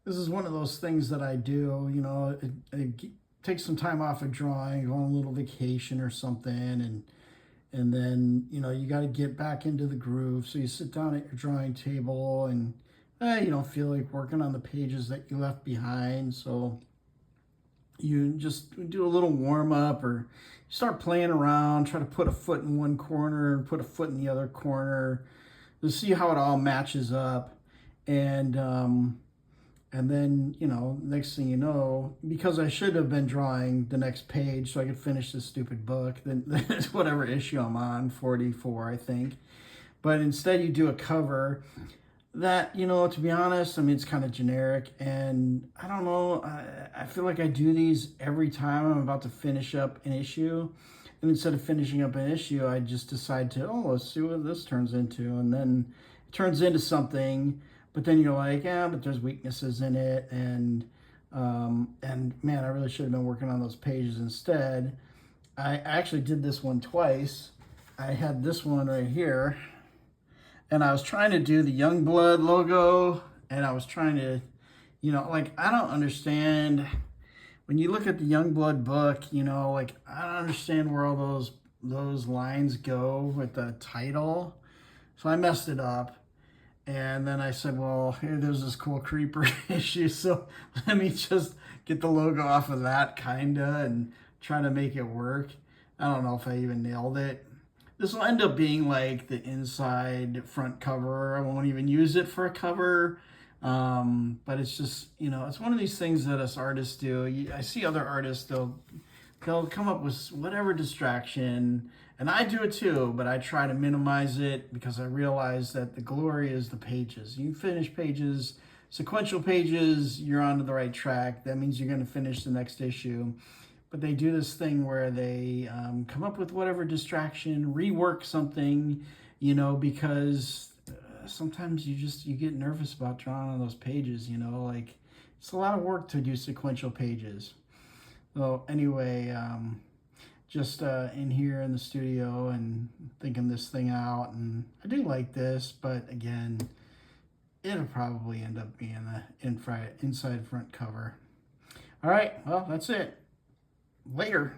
This is one of those things that I do, it takes some time off of drawing, go on a little vacation or something, and then, you got to get back into the groove. So you sit down at your drawing table and you don't feel like working on the pages that you left behind. So you just do a little warm up or start playing around, try to put a foot in one corner and put a foot in the other corner to see how it all matches up. And, and then, next thing you know, because I should have been drawing the next page so I could finish this stupid book, then whatever issue I'm on, 44, I think. But instead you do a cover that, to be honest, I mean, it's kind of generic. And I don't know, I feel like I do these every time I'm about to finish up an issue. And instead of finishing up an issue, I just decide to, let's see what this turns into. And then it turns into something. But then you're like, yeah, but there's weaknesses in it, and man, I really should have been working on those pages instead. I actually did this one twice. I had this one right here, and I was trying to do the Youngblood logo, and I was trying to, I don't understand. When you look at the Youngblood book, I don't understand where all those lines go with the title. So I messed it up. And then I said, well, here, there's this cool creeper issue, so let me just get the logo off of that, kinda, and try to make it work. I don't know if I even nailed it. This will end up being like the inside front cover. I won't even use it for a cover, but it's just, it's one of these things that us artists do. I see other artists, they'll come up with whatever distraction, and I do it too, but I try to minimize it because I realize that the glory is the pages. You finish pages, sequential pages, you're on the right track. That means you're going to finish the next issue. But they do this thing where they come up with whatever distraction, rework something, because sometimes you get nervous about drawing on those pages, like it's a lot of work to do sequential pages. So anyway, just in here in the studio and thinking this thing out, and I do like this, but again, it'll probably end up being the inside front cover. All right, well, that's it. Later.